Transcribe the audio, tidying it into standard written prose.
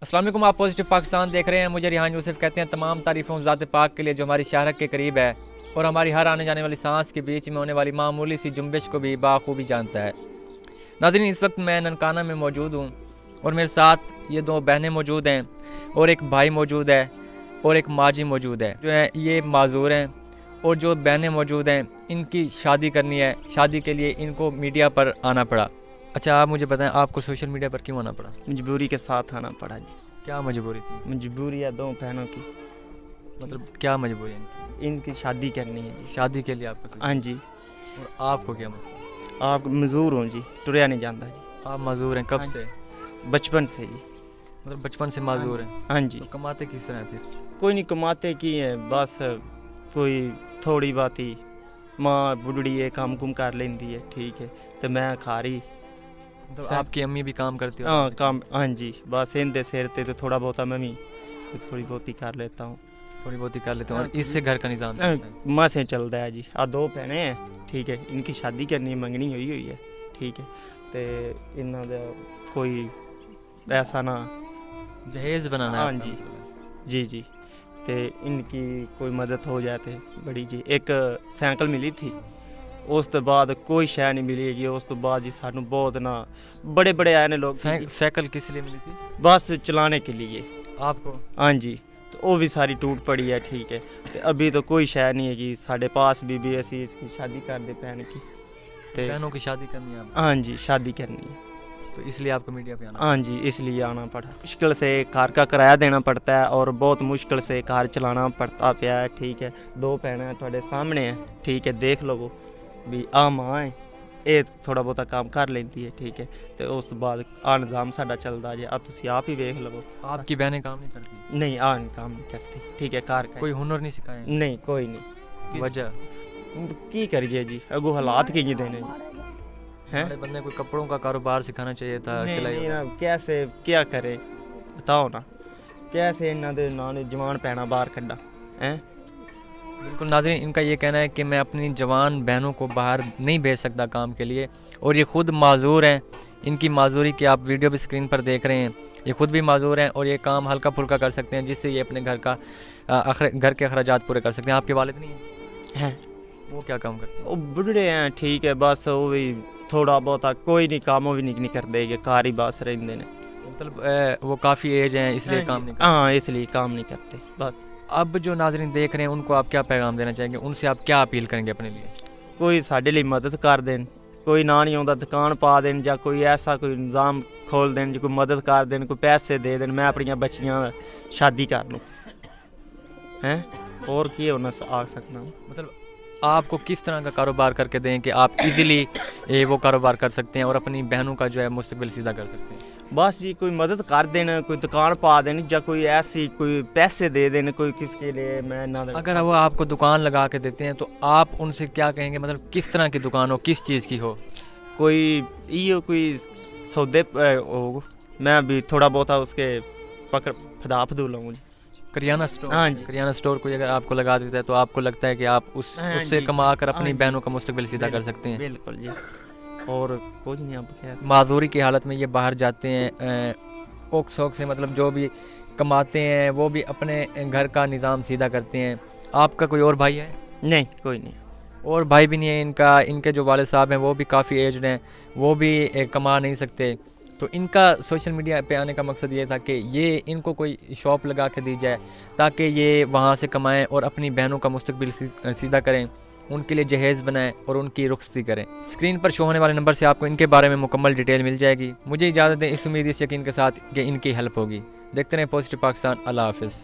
अस्सलाम वालेकुम, आप पॉजिटिव पाकिस्तान देख रहे हैं। मुझे रिहान यूसुफ कहते हैं। तमाम तारीफ़ों ज़ात पाक के लिए जो हमारी शाहरत के करीब है और हमारी हर आने जाने वाली सांस के बीच में होने वाली मामूली सी जुम्बिश को भी बाखूबी जानता है। नाज़रीन, इस वक्त मैं ननकाना में मौजूद हूँ और मेरे साथ ये दो बहनें मौजूद हैं और एक भाई मौजूद है और एक माजी मौजूद है। जो है ये माजूर हैं और जो बहनें मौजूद हैं इनकी शादी करनी है। शादी के लिए इनको मीडिया पर आना पड़ा। अच्छा, आप मुझे बताएं, आपको सोशल मीडिया पर क्यों आना पड़ा? मजबूरी के साथ आना पड़ा जी। क्या मजबूरी थी? मजबूरी है दो बहनों की। मतलब क्या मजबूरी है? इनकी शादी करनी है जी। शादी के लिए आपको? हाँ जी। और आपको क्या मसला? आप मजदूर हो जी, टुरिया नहीं जाता जी। आप मजदूर हैं? कब हाँ से? बचपन से जी। मतलब बचपन से मजदूर हैं? हाँ जी। तो कमाते किस तरह फिर? कोई नहीं कमाते की है, बस कोई थोड़ी बात ही माँ बुढ़ड़ी है काम कुम कर लेंदी है, ठीक है। तो मैं खा रही मतलब आपकी अम्मी भी काम करती हो? हाँ काम, हाँ जी। बस इनके सिर ते तो थोड़ा बहुत मैं भी थोड़ी बहुत ही कर लेता हूँ। थोड़ी बहुत ही कर लेते हैं और इससे घर का निज़ाम चलता है? माँ से चलता है जी। दो बहनें हैं, ठीक है। इनकी शादी करनी मंगनी हुई है, ठीक है। तो इन्हों दा कोई ऐसा ना जहेज बनाना है हाँ आपका जी। मतलब? जी जी। तो इनकी कोई मदद हो जाए तो बड़ी जी। एक साइकिल मिली थी, उस तो बाद कोई शय नहीं मिलेगी। उस तो बाद जी सानू बहुत ना बड़े बड़े आए ने लोग जी। साइकिल किस लिए मिली थी? बस चलाने के लिए। आपको? हाँ जी। तो वो भी सारी टूट पड़ी है, ठीक है। तो अभी तो कोई शय नहीं है कि साढ़े पास भी ऐसी इसकी शादी कर दे बहन की। तो बहनों की शादी करनी है आपको? हाँ जी, शादी करनी है। तो इसलिए आपको मीडिया पे आना? हाँ जी, इसलिए आना पड़ा। मुश्किल से कार का किराया देना पड़ता है और बहुत मुश्किल से कार चलाना पड़ता पाया है, ठीक है। दो भैन थोड़े सामने है, ठीक है। देख लो वो भी आ माँ है, ये थोड़ा बहुता काम कर लेती है, ठीक है। तो उस तो बाद आ निज़ाम साडा चलता जे। अब तुम आप ही देख लो। आपकी बहनें काम नहीं करती? नहीं, काम नहीं करती, ठीक है। कार का कोई हुनर नहीं सिखाए? नहीं, कोई नहीं। वजह की करिए जी, अगो हालात की देने हैं। हमारे बंदे कोई कपड़ों का कारोबार सिखाना चाहिए था, सिलाई नहीं वगैरह। ना, कैसे क्या करे बताओ ना, कैसे इन्हों दे नां ने जवान पैना बाहर कड्डा हैं। बिल्कुल नाज़रीन, इनका ये कहना है कि मैं अपनी जवान बहनों को बाहर नहीं भेज सकता काम के लिए और ये खुद माजूर हैं। इनकी माजूरी की आप वीडियो भी स्क्रीन पर देख रहे हैं। ये खुद भी माजूर हैं और ये काम हल्का फुल्का कर सकते हैं जिससे ये अपने घर के अखराजात पूरे कर सकते हैं। आपके वालिद नहीं हैं वो क्या काम करते हैं? वो बुढ़े हैं, ठीक है। बस वो भी थोड़ा बहुत कोई नहीं काम वो भी नहीं करते, ये कार ही बस रहते हैं। मतलब वो काफ़ी एज हैं इसलिए काम नहीं करते? हाँ, इसलिए काम नहीं करते बस। अब जो नाज़रीन देख रहे हैं उनको आप क्या पैगाम देना चाहेंगे? उनसे आप क्या अपील करेंगे अपने लिए? कोई साढ़े लिए मदद कर देन, कोई ना नहीं आता दुकान पा देन, या कोई ऐसा कोई निज़ाम खोल देन जो कोई मदद कर देन, कोई पैसे दे देन, मैं अपनी बच्चियां शादी कर लूँ हैं। और की होना आ सकना। मतलब आपको किस तरह का कारोबार करके दें कि आप इजीली वो कारोबार कर सकते हैं और अपनी बहनों का जो है मुस्तकबिल सीधा कर सकते हैं? बस जी, कोई मदद कर देना, कोई दुकान पा देनी, या कोई ऐसी कोई पैसे दे देने कोई किसके लिए। मैं ना अगर वो आपको दुकान लगा के देते हैं तो आप उनसे क्या कहेंगे? मतलब किस तरह की दुकान हो, किस चीज़ की हो? कोई ये कोई सौदे हो, मैं भी थोड़ा बहुत उसके पकड़ फदा फदू लूँ जी। करियाना स्टोर? हाँ जी। करियाना स्टोर कोई अगर आपको लगा देता है तो आपको लगता है कि आप उससे कमा कर अपनी बहनों का मुस्तकबिल सीधा कर सकते हैं? बिल्कुल जी। और कुछ नहीं। आप क्या माजूरी की हालत में ये बाहर जाते हैं ओक शौक से, मतलब जो भी कमाते हैं वो भी अपने घर का निज़ाम सीधा करते हैं। आपका कोई और भाई है? नहीं, कोई नहीं। और भाई भी नहीं है इनका। इनके जो वालिद साहब हैं वो भी काफ़ी एज्ड हैं, वो भी कमा नहीं सकते। तो इनका सोशल मीडिया पे आने का मकसद ये था कि ये इनको कोई शॉप लगा के दी जाए ताकि ये वहाँ से कमाएं और अपनी बहनों का मुस्तकबिल सीधा करें, उनके लिए जहेज़ बनाएं और उनकी रुखसती करें। स्क्रीन पर शो होने वाले नंबर से आपको इनके बारे में मुकम्मल डिटेल मिल जाएगी। मुझे इजाज़त दें इस उम्मीद इस यकीन के साथ कि इनकी हेल्प होगी। देखते रहें पॉजिटिव पाकिस्तान। अल्लाह हाफ़िज़।